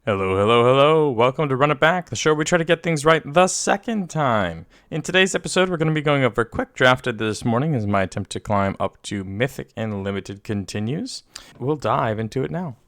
Hello, hello, hello. Welcome to Run It Back, the show where we try to get things right the second time. In today's episode, we're going to be going over a quick draft of this morning as my attempt to climb up to Mythic and Limited continues. We'll dive into it now.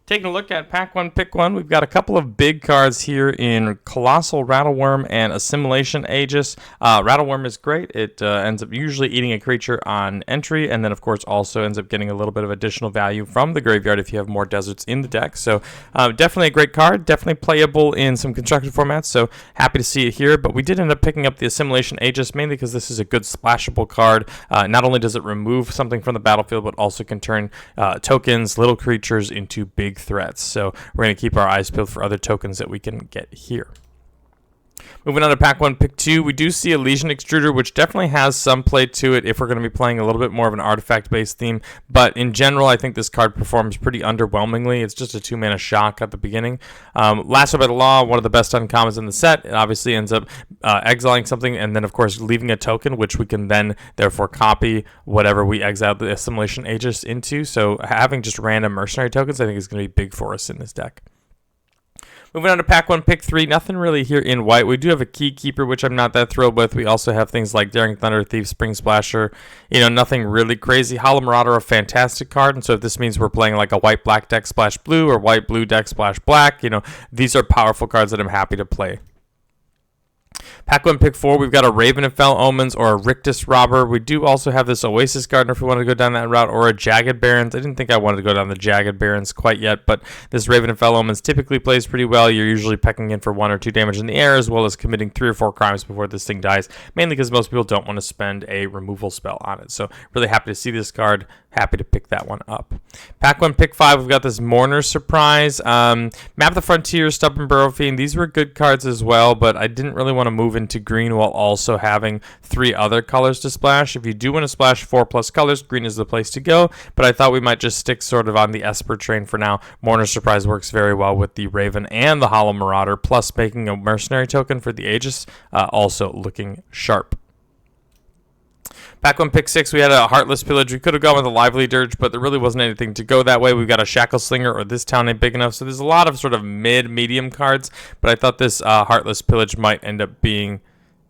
Taking a look at Pack 1, Pick 1, we've got a couple of big cards here in Colossal Rattleworm and Assimilation Aegis. Rattleworm is great. It ends up usually eating a creature on entry, and then, of course, also ends up getting a little bit of additional value from the graveyard if you have more deserts in the deck. So definitely a great card, definitely playable in some constructed formats, so happy to see it here. But we did end up picking up the Assimilation Aegis mainly because this is a good splashable card. Not only does it remove something from the battlefield, but also can turn tokens, little creatures into big threats. So we're going to keep our eyes peeled for other tokens that we can get here. Moving on to Pack 1, Pick 2, we do see a Legion Extruder, which definitely has some play to it if we're going to be playing a little bit more of an artifact-based theme. But in general, I think this card performs pretty underwhelmingly. It's just a 2-mana shock at the beginning. Lasso by the Law, one of the best uncommons in the set. It obviously ends up exiling something and then, of course, leaving a token, which we can then, therefore, copy whatever we exiled the Assimilation Aegis into. So having just random mercenary tokens, I think, is going to be big for us in this deck. Moving on to Pack 1, Pick 3, nothing really here in white. We do have a Key Keeper, which I'm not that thrilled with. We also have things like Daring Thunder, Thief, Spring Splasher. Nothing really crazy. Hollow Marauder, a fantastic card, and so if this means we're playing like a white-black deck splash blue or white-blue deck splash black, these are powerful cards that I'm happy to play. Pack 1, Pick 4, we've got a Raven and Fell Omens or a Rictus Robber. We do also have this Oasis Gardener if we want to go down that route, or a Jagged Barrens. I didn't think I wanted to go down the Jagged Barrens quite yet, but this Raven and Fell Omens typically plays pretty well. You're usually pecking in for 1 or 2 damage in the air, as well as committing 3 or 4 crimes before this thing dies, mainly because most people don't want to spend a removal spell on it. So really happy to see this card. Happy to pick that one up. Pack 1, Pick 5, we've got this Mourner's Surprise. Map the Frontier, Stubborn Burrow Fiend. These were good cards as well, but I didn't really want to move into green while also having 3 other colors to splash. If you do want to splash 4+ colors, green is the place to go, but I thought we might just stick sort of on the Esper train for now. Mourner's Surprise works very well with the Raven and the Hollow Marauder, plus making a mercenary token for the Aegis, also looking sharp. Pack 1, Pick 6, we had a Heartless Pillage. We could have gone with a Lively Dirge, but there really wasn't anything to go that way. We've got a Shackle Slinger, or This Town Ain't Big Enough. So there's a lot of sort of mid-medium cards, but I thought this Heartless Pillage might end up being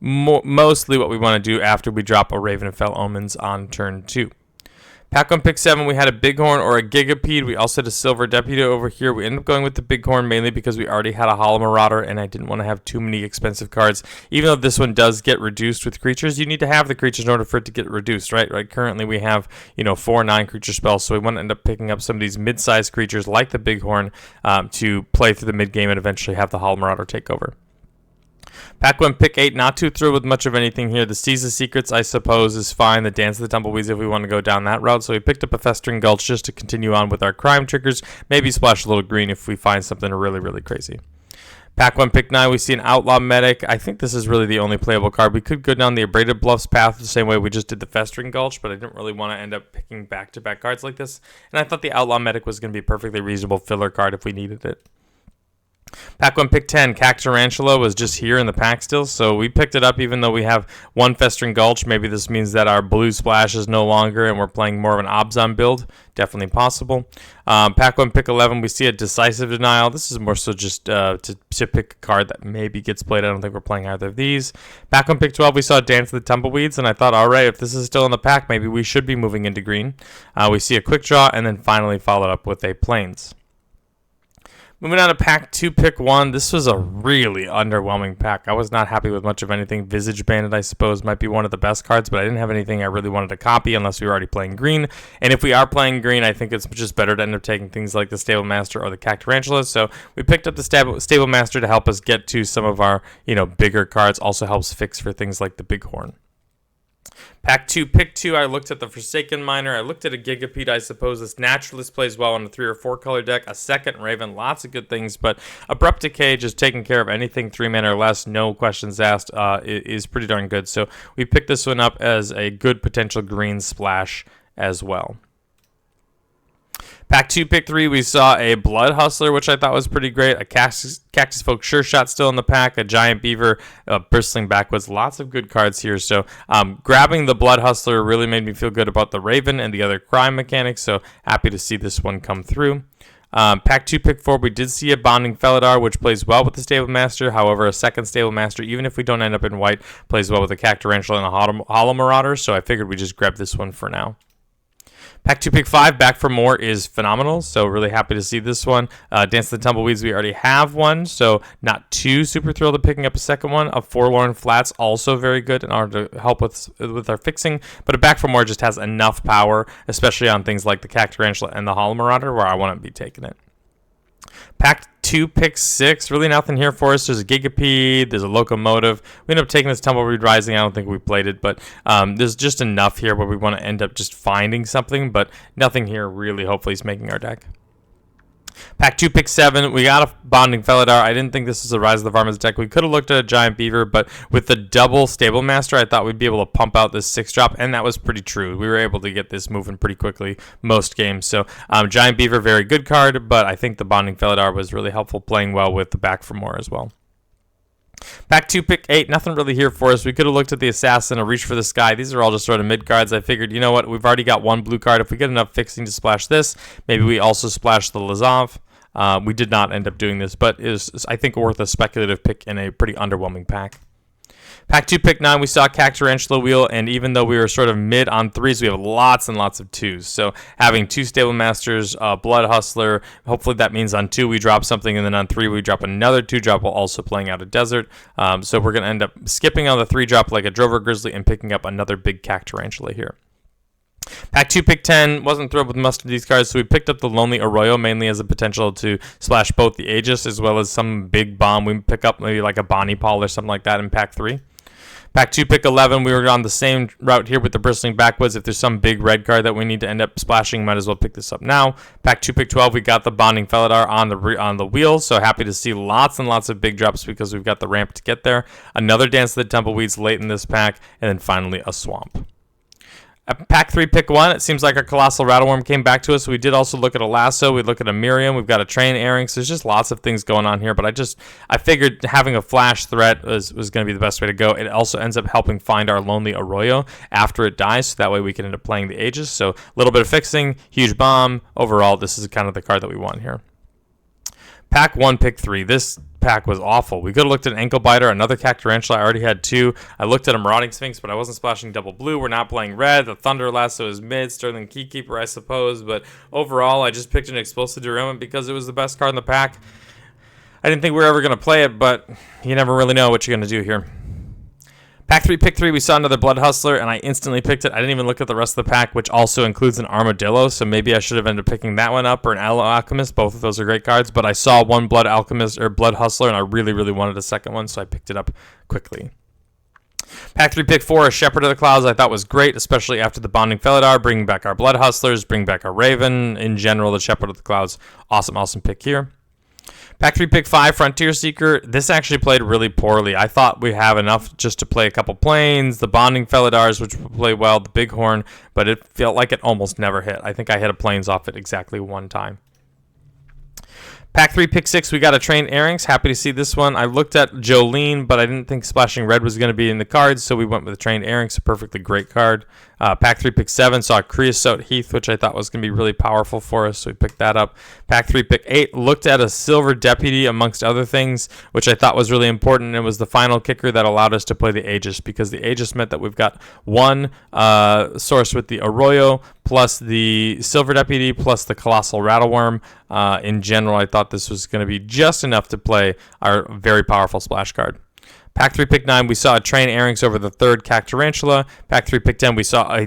mostly what we want to do after we drop a Raven and Fell Omens on turn 2. Pack 1, Pick 7, we had a Bighorn or a Gigapede. We also had a Silver Deputy over here. We ended up going with the Bighorn mainly because we already had a Hollow Marauder and I didn't want to have too many expensive cards. Even though this one does get reduced with creatures, you need to have the creatures in order for it to get reduced, right? Currently we have, 4 9-creature spells, so we want to end up picking up some of these mid-sized creatures like the Bighorn to play through the mid-game and eventually have the Hollow Marauder take over. Pack 1, Pick 8, not too thrilled with much of anything here. The Seas of Secrets, I suppose, is fine. The Dance of the Tumbleweeds if we want to go down that route. So we picked up a Festering Gulch just to continue on with our crime triggers. Maybe splash a little green if we find something really, really crazy. Pack 1, Pick 9, we see an Outlaw Medic. I think this is really the only playable card. We could go down the Abraded Bluffs path the same way we just did the Festering Gulch, but I didn't really want to end up picking back-to-back cards like this. And I thought the Outlaw Medic was going to be a perfectly reasonable filler card if we needed it. Pack 1, Pick 10, Cactarantula was just here in the pack still, so we picked it up even though we have 1 Festering Gulch. Maybe this means that our blue splash is no longer and we're playing more of an Obzon build. Definitely possible. Pack 1, Pick 11, we see a Decisive Denial. This is more so just to pick a card that maybe gets played. I don't think we're playing either of these. Pack 1, Pick 12, we saw Dance of the Tumbleweeds, and I thought, all right, if this is still in the pack, maybe we should be moving into green. We see a Quick Draw, and then finally followed up with a Plains. Moving on to Pack 2, Pick 1. This was a really underwhelming pack. I was not happy with much of anything. Visage Bandit, I suppose, might be one of the best cards, but I didn't have anything I really wanted to copy unless we were already playing green. And if we are playing green, I think it's just better to end up taking things like the Stable Master or the Cactarantula. So we picked up the Stable Master to help us get to some of our, bigger cards. Also helps fix for things like the Bighorn. Pack 2, Pick 2, I looked at the Forsaken Miner. I looked at a Gigapede, I suppose. This Naturalist plays well on a 3 or 4 color deck. A second Raven, lots of good things. But Abrupt Decay, just taking care of anything 3 mana or less, no questions asked, is pretty darn good. So we picked this one up as a good potential green splash as well. Pack 2, Pick 3, we saw a Blood Hustler, which I thought was pretty great. A Cactus Folk Sure Shot still in the pack. A Giant Beaver, Bristling Backwoods. Lots of good cards here. So grabbing the Blood Hustler really made me feel good about the Raven and the other crime mechanics. So happy to see this one come through. Pack 2, pick 4, we did see a Bonding Felidar, which plays well with the Stable Master. However, a second Stable Master, even if we don't end up in white, plays well with a Cactarantula and a Hollow Marauder, so I figured we just grab this one for now. Pack 2, pick 5, Back for More is phenomenal, so really happy to see this one. Dance of the Tumbleweeds, we already have one, so not too super thrilled at picking up a second one. A Forlorn Flats, also very good in order to help with our fixing, but a Back for More just has enough power, especially on things like the Cactarantula and the Hollow Marauder, where I want to be taking it. Pack 2, pick 6. Really nothing here for us. There's a Gigapede. There's a Locomotive. We end up taking this Tumbleweed Rising. I don't think we played it, but there's just enough here where we want to end up just finding something, but nothing here really hopefully is making our deck. Pack 2, pick 7. We got a Bonding Felidar. I didn't think this was a Rise of the Varmints deck. We could have looked at a Giant Beaver, but with the double Stable Master, I thought we'd be able to pump out this 6-drop, and that was pretty true. We were able to get this moving pretty quickly most games. So Giant Beaver, very good card, but I think the Bonding Felidar was really helpful, playing well with the Back for More as well. Pack 2, pick 8. Nothing really here for us. We could have looked at the Assassin or Reach for the Sky. These are all just sort of mid cards. I figured, you know what, we've already got one blue card. If we get enough fixing to splash this, maybe we also splash the Lazov. We did not end up doing this, but is I think worth a speculative pick in a pretty underwhelming pack. Pack 2, pick 9, we saw Cactarantula Wheel, and even though we were sort of mid on 3s, we have lots and lots of 2s. So having 2 Stable Masters, Blood Hustler, hopefully that means on 2 we drop something, and then on 3 we drop another 2-drop while also playing out a Desert. So we're going to end up skipping on the 3-drop like a Drover Grizzly and picking up another big Cactarantula here. Pack 2, pick 10, wasn't thrilled with most of these cards, so we picked up the Lonely Arroyo mainly as a potential to splash both the Aegis as well as some big bomb. We pick up maybe like a Bonnie Paul or something like that in Pack 3. Pack 2, pick 11, we were on the same route here with the Bristling Backwoods. If there's some big red card that we need to end up splashing, might as well pick this up now. Pack 2, pick 12, we got the Bonding Felidar on the wheel, so happy to see lots and lots of big drops because we've got the ramp to get there. Another Dance of the Tumbleweeds late in this pack, and then finally a Swamp. At Pack 3, pick 1, it seems like our Colossal Rattleworm came back to us. We did also look at a Lasso. We look at a Miriam. We've got a Train Airing. So there's just lots of things going on here. But I figured having a flash threat was going to be the best way to go. It also ends up helping find our Lonely Arroyo after it dies. So that way we can end up playing the Aegis. So a little bit of fixing, huge bomb. Overall, this is kind of the card that we want here. Pack 1, pick 3. This pack was awful. We could have looked at an Ankle Biter, another Cactarantula. I already had 2. I looked at a Marauding Sphinx, but I wasn't splashing double blue. We're not playing red. The Thunder Lasso is mid. Sterling Keykeeper, I suppose. But overall, I just picked an Explosive Derailment because it was the best card in the pack. I didn't think we were ever going to play it, but you never really know what you're going to do here. Pack 3, pick 3, we saw another Blood Hustler, and I instantly picked it. I didn't even look at the rest of the pack, which also includes an Armadillo, so maybe I should have ended up picking that one up, or an Aloe Alchemist. Both of those are great cards, but I saw one Blood Alchemist or Blood Hustler, and I really, really wanted a second one, so I picked it up quickly. Pack 3, pick 4, a Shepherd of the Clouds I thought was great, especially after the Bonding Felidar, bringing back our Blood Hustlers, bring back our Raven. In general, the Shepherd of the Clouds, awesome pick here. Pack 3, pick 5, Frontier Seeker. This actually played really poorly. I thought we have enough just to play a couple planes, the Bonding Felidars, which would play well, the Bighorn, but it felt like it almost never hit. I think I hit a planes off it exactly one time. Pack 3, pick 6, we got a Train Airings. Happy to see this one. I looked at Jolene, but I didn't think splashing red was going to be in the cards, so we went with the Train Airings, a perfectly great card. Pack 3, pick 7, saw Creosote Heath, which I thought was going to be really powerful for us, so we picked that up. Pack 3, pick 8, looked at a Silver Deputy amongst other things, which I thought was really important. It was the final kicker that allowed us to play the Aegis, because the Aegis meant that we've got one source with the Arroyo, plus the Silver Deputy, plus the Colossal Rattleworm. In general, I thought this was going to be just enough to play our very powerful splash card. Pack 3, pick 9, we saw a Train Airings over the 3rd Cactarantula. Pack 3, pick 10, we saw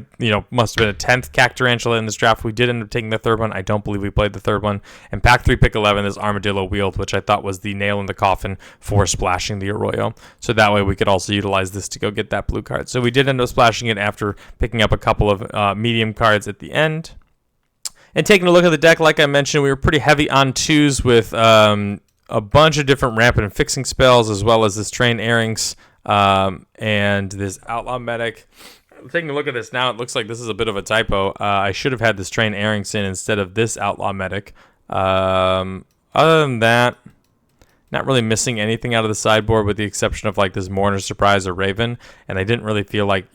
must have been a 10th Cactarantula in this draft. We did end up taking the 3rd one. I don't believe we played the 3rd one. And Pack 3, pick 11 is Armadillo Wheeled, which I thought was the nail in the coffin for splashing the Arroyo. So that way we could also utilize this to go get that blue card. So we did end up splashing it after picking up a couple of medium cards at the end. And taking a look at the deck, like I mentioned, we were pretty heavy on 2s with a bunch of different rampant and fixing spells, as well as this Train Airings and this Outlaw Medic. Taking a look at this now, it looks like this is a bit of a typo. I should have had this Train Airings in instead of this Outlaw Medic. Other than that, not really missing anything out of the sideboard with the exception of like this Mourner Surprise or Raven. And I didn't really feel like,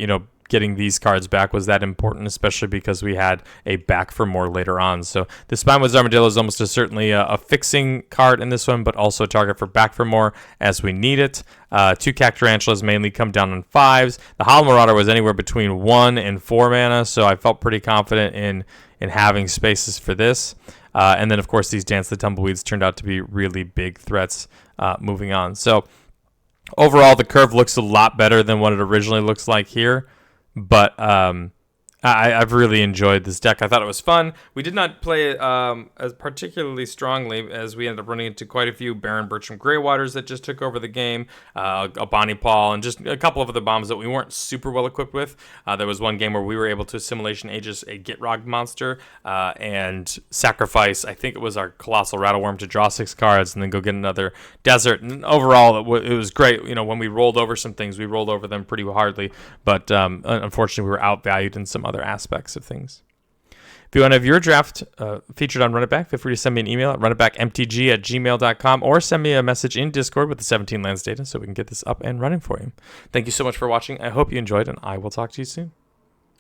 getting these cards back was that important, especially because we had a back for more later on. So the Spinewoods Armadillo is almost certainly a fixing card in this one, but also a target for back for more as we need it. 2 Cactarantulas mainly come down on 5s. The Hollow Marauder was anywhere between 1 and 4 mana, so I felt pretty confident in having spaces for this. And then, of course, these Dance the Tumbleweeds turned out to be really big threats moving on. So overall, the curve looks a lot better than what it originally looks like here. But I've really enjoyed this deck. I thought it was fun. We did not play it as particularly strongly, as we ended up running into quite a few Baron Bertram Greywaters that just took over the game, a Bonnie Paul, and just a couple of other bombs that we weren't super well equipped with. There was one game where we were able to Assimilation Aegis a Gitrog monster and sacrifice, I think it was our Colossal Rattleworm, to draw 6 cards and then go get another Desert. And overall, it was great. You know, when we rolled over some things, we rolled over them pretty hardly, but unfortunately, we were outvalued in some other aspects of things. If you want to have your draft featured on Run It Back, feel free to send me an email at runitbackmtg@gmail.com or send me a message in Discord with the 17 lands data so we can get this up and running for you. Thank you so much for watching. I hope you enjoyed, and I will talk to you soon.